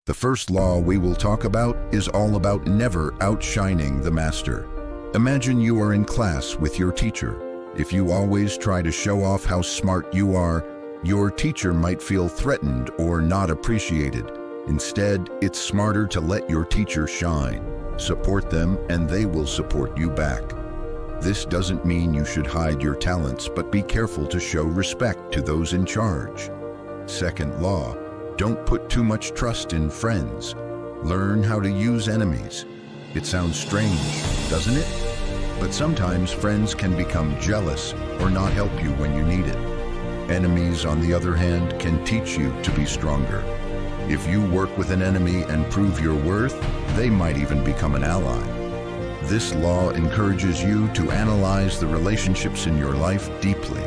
The first law we will talk about is all about never outshining the master. Imagine you are in class with your teacher. If you always try to show off how smart you are, your teacher might feel threatened or not appreciated. Instead, it's smarter to let your teacher shine. Support them and they will support you back. This doesn't mean you should hide your talents, but be careful to show respect to those in charge. Second law, don't put too much trust in friends. Learn how to use enemies. It sounds strange, doesn't it? But sometimes friends can become jealous or not help you when you need it. Enemies, on the other hand, can teach you to be stronger. If you work with an enemy and prove your worth, they might even become an ally. This law encourages you to analyze the relationships in your life deeply.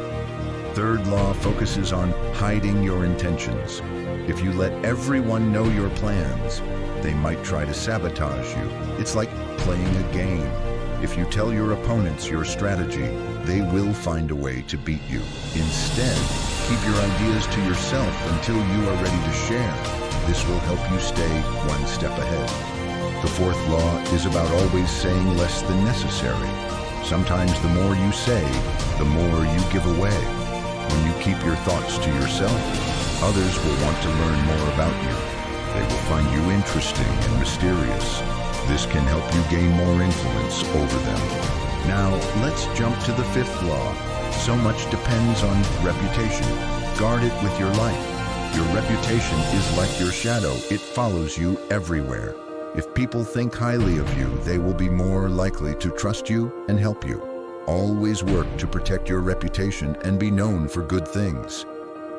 Third law focuses on hiding your intentions. If you let everyone know your plans, they might try to sabotage you. It's like playing a game. If you tell your opponents your strategy, they will find a way to beat you. Instead, keep your ideas to yourself until you are ready to share. This will help you stay one step ahead. The fourth law is about always saying less than necessary. Sometimes the more you say, the more you give away. When you keep your thoughts to yourself, others will want to learn more about you. They will find you interesting and mysterious. This can help you gain more influence over them. Now, let's jump to the fifth law. So much depends on reputation. Guard it with your life. Your reputation is like your shadow. It follows you everywhere. If people think highly of you, they will be more likely to trust you and help you. Always work to protect your reputation and be known for good things.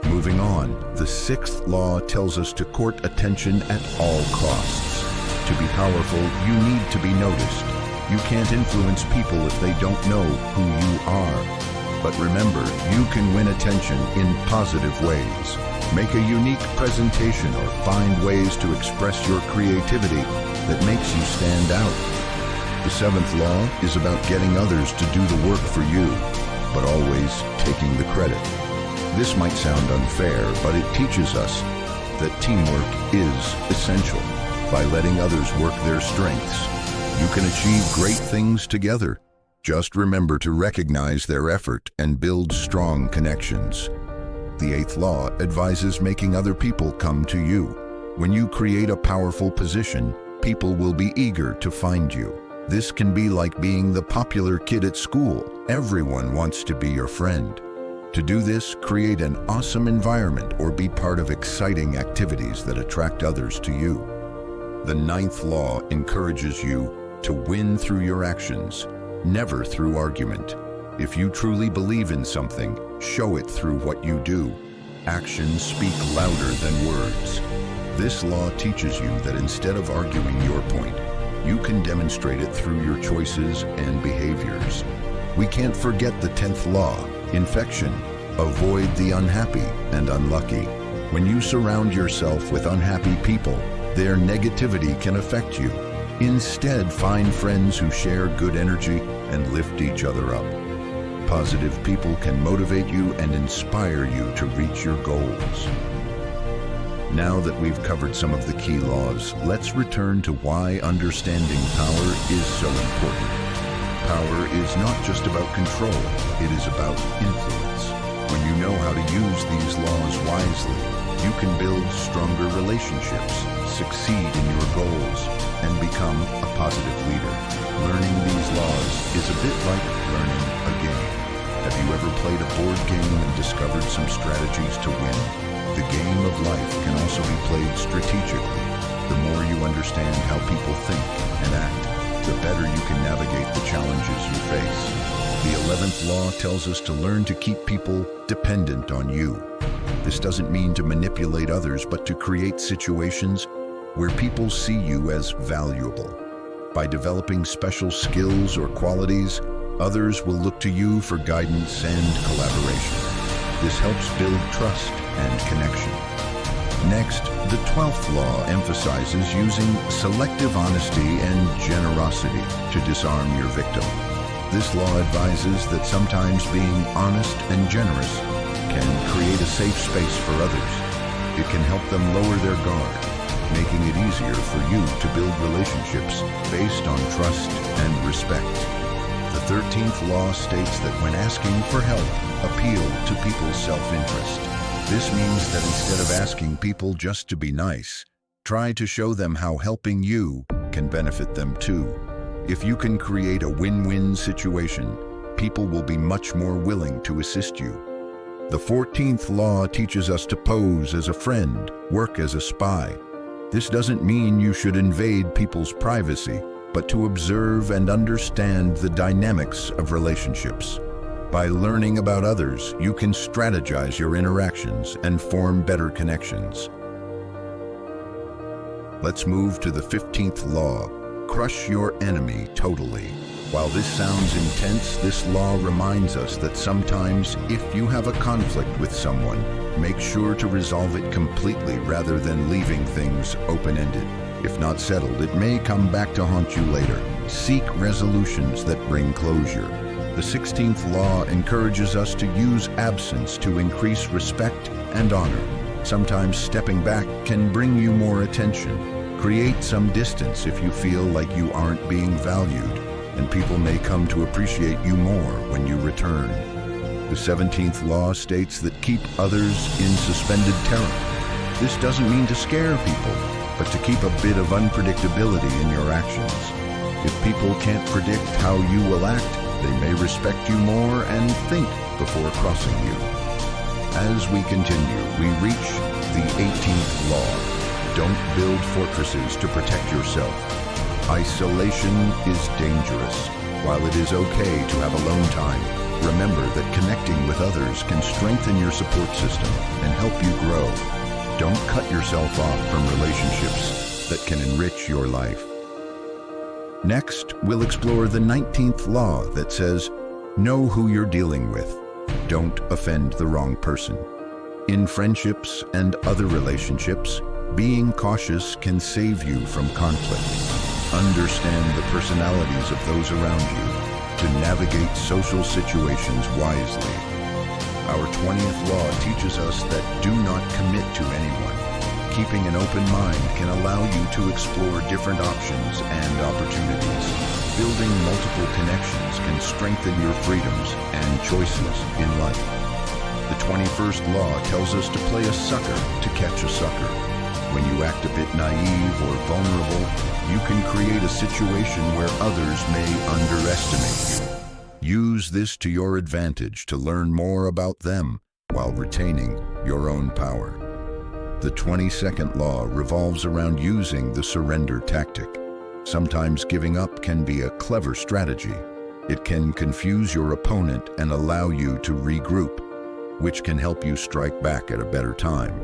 Moving on, the sixth law tells us to court attention at all costs. To be powerful, you need to be noticed. You can't influence people if they don't know who you are. But remember, you can win attention in positive ways. Make a unique presentation or find ways to express your creativity that makes you stand out. The seventh law is about getting others to do the work for you, but always taking the credit. This might sound unfair, but it teaches us that teamwork is essential. By letting others work their strengths, you can achieve great things together. Just remember to recognize their effort and build strong connections. The eighth law advises making other people come to you. When you create a powerful position, people will be eager to find you. This can be like being the popular kid at school. Everyone wants to be your friend. To do this, create an awesome environment or be part of exciting activities that attract others to you. The ninth law encourages you to win through your actions, never through argument. If you truly believe in something, show it through what you do. Actions speak louder than words. This law teaches you that instead of arguing your point, you can demonstrate it through your choices and behaviors. We can't forget the 10th law, infection. Avoid the unhappy and unlucky. When you surround yourself with unhappy people, their negativity can affect you. Instead, find friends who share good energy and lift each other up. Positive people can motivate you and inspire you to reach your goals. Now that we've covered some of the key laws, let's return to why understanding power is so important. Power is not just about control, it is about influence. When you know how to use these laws wisely, you can build stronger relationships, succeed in your goals, and become a positive leader. Learning these laws is a bit like learning a game. Have you ever played a board game and discovered some strategies to win? The game of life can also be played strategically. The more you understand how people think and act, the better you can navigate the challenges you face. The 11th law tells us to learn to keep people dependent on you. This doesn't mean to manipulate others, but to create situations where people see you as valuable. By developing special skills or qualities, others will look to you for guidance and collaboration. This helps build trust and connection. Next, the 12th law emphasizes using selective honesty and generosity to disarm your victim. This law advises that sometimes being honest and generous can create a safe space for others. It can help them lower their guard. making it easier for you to build relationships based on trust and respect. The 13th law states that when asking for help, appeal to people's self-interest. This means that instead of asking people just to be nice, try to show them how helping you can benefit them too. If you can create a win-win situation, people will be much more willing to assist you. The 14th law teaches us to pose as a friend, work as a spy. This doesn't mean you should invade people's privacy, but to observe and understand the dynamics of relationships. By learning about others, you can strategize your interactions and form better connections. Let's move to the 15th law. Crush your enemy totally. While this sounds intense, this law reminds us that sometimes, if you have a conflict with someone, make sure to resolve it completely rather than leaving things open-ended. If not settled, it may come back to haunt you later. Seek resolutions that bring closure. The 16th law encourages us to use absence to increase respect and honor. Sometimes stepping back can bring you more attention. Create some distance if you feel like you aren't being valued, and people may come to appreciate you more when you return. The 17th law states that keep others in suspended terror. This doesn't mean to scare people, but to keep a bit of unpredictability in your actions. If people can't predict how you will act, they may respect you more and think before crossing you. As we continue, we reach the 18th law. Don't build fortresses to protect yourself. Isolation is dangerous. While it is okay to have alone time, remember that connecting with others can strengthen your support system and help you grow. Don't cut yourself off from relationships that can enrich your life. Next, we'll explore the 19th law that says, know who you're dealing with. Don't offend the wrong person. In friendships and other relationships, being cautious can save you from conflict. Understand the personalities of those around you to navigate social situations wisely. Our 20th law teaches us that do not commit to anyone. Keeping an open mind can allow you to explore different options and opportunities. Building multiple connections can strengthen your freedoms and choices in life. The 21st law tells us to play a sucker to catch a sucker. When you act a bit naive or vulnerable, you can create a situation where others may underestimate you. Use this to your advantage to learn more about them while retaining your own power. The 22nd law revolves around using the surrender tactic. Sometimes giving up can be a clever strategy. It can confuse your opponent and allow you to regroup, which can help you strike back at a better time.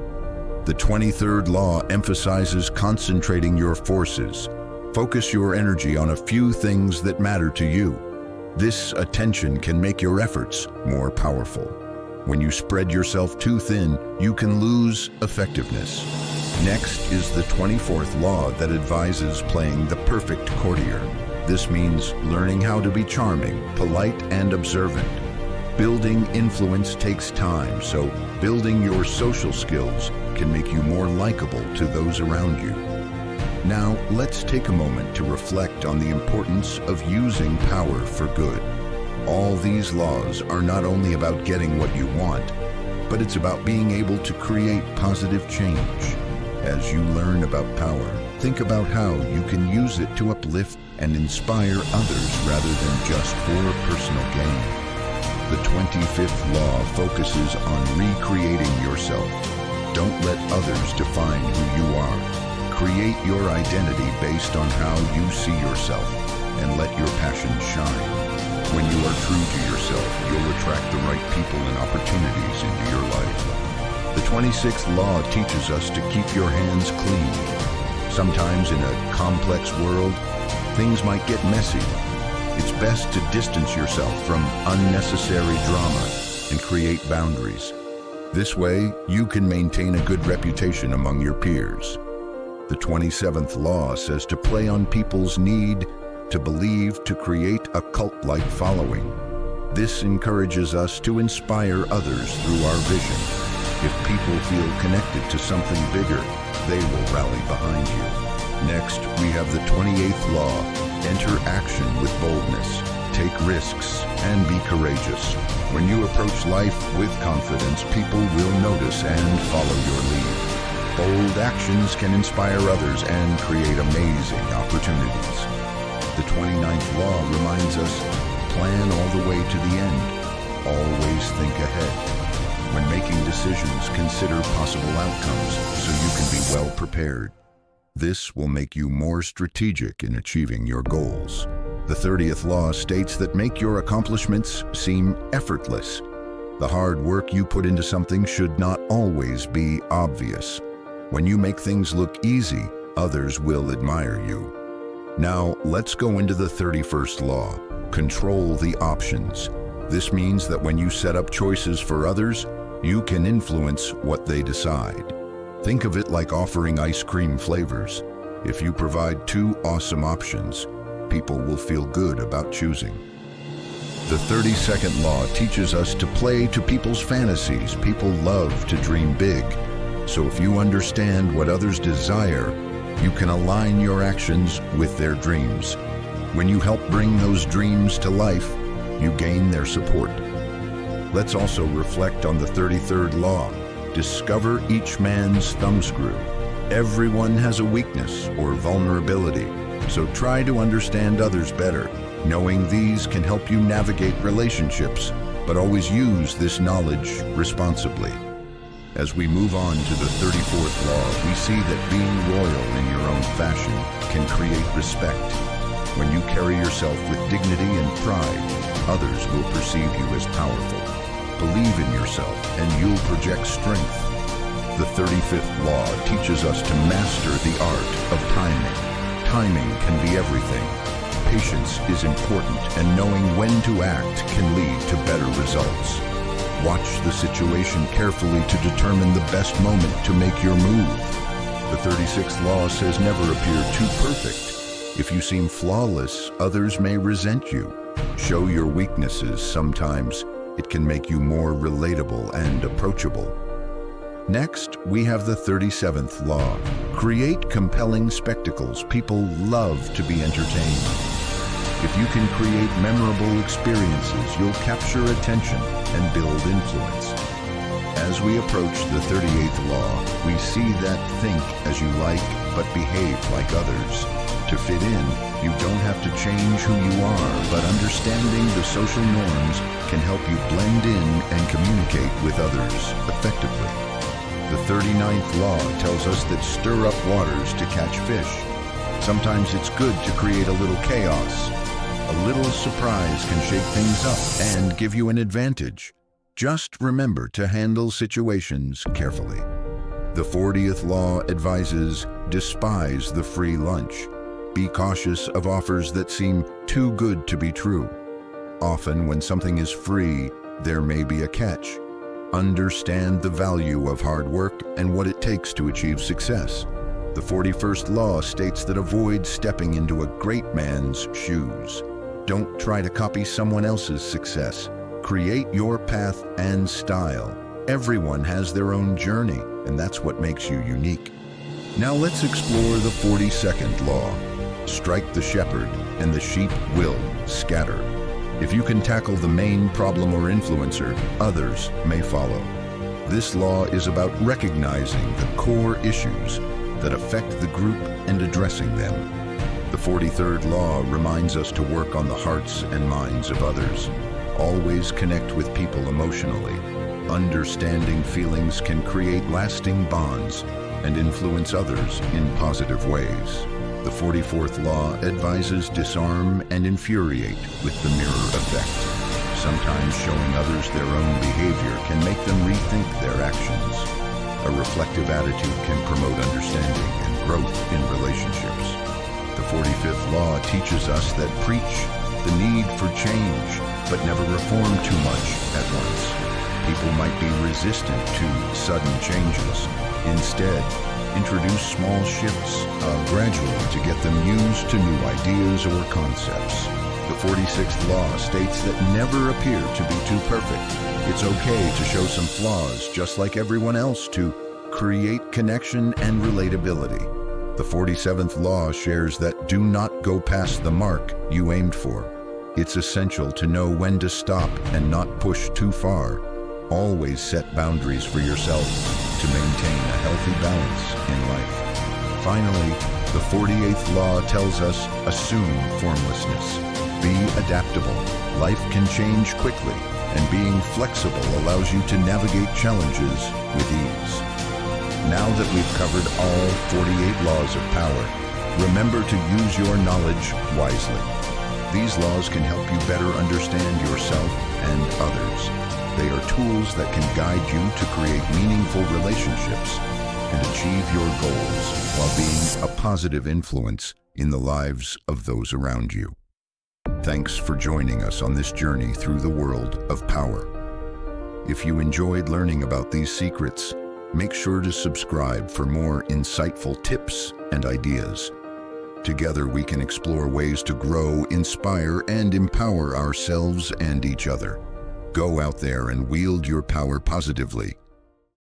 The 23rd law emphasizes concentrating your forces. Focus your energy on a few things that matter to you. This attention can make your efforts more powerful. When you spread yourself too thin, you can lose effectiveness. Next is the 24th law that advises playing the perfect courtier. This means learning how to be charming, polite, and observant. Building influence takes time, so building your social skills can make you more likable to those around you. Now, let's take a moment to reflect on the importance of using power for good. All these laws are not only about getting what you want, but it's about being able to create positive change. As you learn about power, think about how you can use it to uplift and inspire others rather than just for personal gain. The 25th law focuses on recreating yourself. Don't let others define who you are. Create your identity based on how you see yourself and let your passion shine. When you are true to yourself, you'll attract the right people and opportunities into your life. The 26th law teaches us to keep your hands clean. Sometimes in a complex world, things might get messy. It's best to distance yourself from unnecessary drama and create boundaries. This way, you can maintain a good reputation among your peers. The 27th law says to play on people's need to believe to create a cult-like following. This encourages us to inspire others through our vision. If people feel connected to something bigger, they will rally behind you. Next, we have the 28th law. Enter action with boldness. Take risks and be courageous. When you approach life with confidence, people will notice and follow your lead. Bold actions can inspire others and create amazing opportunities. The 29th law reminds us, plan all the way to the end. Always think ahead. When making decisions, consider possible outcomes so you can be well prepared. This will make you more strategic in achieving your goals. The 30th law states that make your accomplishments seem effortless. The hard work you put into something should not always be obvious. When you make things look easy, others will admire you. Now, let's go into the 31st law. Control the options. This means that when you set up choices for others, you can influence what they decide. Think of it like offering ice cream flavors. If you provide 2 awesome options, people will feel good about choosing. The 32nd law teaches us to play to people's fantasies. People love to dream big. So if you understand what others desire, you can align your actions with their dreams. When you help bring those dreams to life, you gain their support. Let's also reflect on the 33rd law. Discover each man's thumbscrew. Everyone has a weakness or vulnerability, so try to understand others better. Knowing these can help you navigate relationships, but always use this knowledge responsibly. As we move on to the 34th law, we see that being loyal in your own fashion can create respect. When you carry yourself with dignity and pride, others will perceive you as powerful. Believe in yourself and you'll project strength. The 35th law teaches us to master the art of timing. Timing can be everything. Patience is important, and knowing when to act can lead to better results. Watch the situation carefully to determine the best moment to make your move. The 36th law says never appear too perfect. If you seem flawless, others may resent you. Show your weaknesses sometimes. It can make you more relatable and approachable. Next, we have the 37th law. Create compelling spectacles. People love to be entertained. If you can create memorable experiences, you'll capture attention and build influence. As we approach the 38th law, we see that think as you like, but behave like others. To fit in, you don't have to change who you are, but understanding the social norms can help you blend in and communicate with others effectively. The 39th law tells us that stir up waters to catch fish. Sometimes it's good to create a little chaos. A little surprise can shake things up and give you an advantage. Just remember to handle situations carefully. The 40th law advises, despise the free lunch. Be cautious of offers that seem too good to be true. Often when something is free, there may be a catch. Understand the value of hard work and what it takes to achieve success. The 41st law states that avoid stepping into a great man's shoes. Don't try to copy someone else's success. Create your path and style. Everyone has their own journey, and that's what makes you unique. Now let's explore the 42nd law. Strike the shepherd, and the sheep will scatter. If you can tackle the main problem or influencer, others may follow. This law is about recognizing the core issues that affect the group and addressing them. The 43rd law reminds us to work on the hearts and minds of others. Always connect with people emotionally. Understanding feelings can create lasting bonds and influence others in positive ways. The 44th law advises disarm and infuriate with the mirror effect. Sometimes showing others their own behavior can make them rethink their actions. A reflective attitude can promote understanding and growth in relationships. The 45th law teaches us that preach the need for change, but never reform too much at once. People might be resistant to sudden changes. Instead, introduce small shifts gradually to get them used to new ideas or concepts. The 46th law states that never appear to be too perfect. It's okay to show some flaws, just like everyone else, to create connection and relatability. The 47th law shares that do not go past the mark you aimed for. It's essential to know when to stop and not push too far. Always set boundaries for yourself to maintain a healthy balance in life. Finally, the 48th law tells us assume formlessness. Be adaptable. Life can change quickly, and being flexible allows you to navigate challenges with ease. Now that we've covered all 48 laws of power, remember to use your knowledge wisely. These laws can help you better understand yourself and others. They are tools that can guide you to create meaningful relationships and achieve your goals while being a positive influence in the lives of those around you. Thanks for joining us on this journey through the world of power. If you enjoyed learning about these secrets, make sure to subscribe for more insightful tips and ideas. Together we can explore ways to grow, inspire, and empower ourselves and each other. Go out there and wield your power positively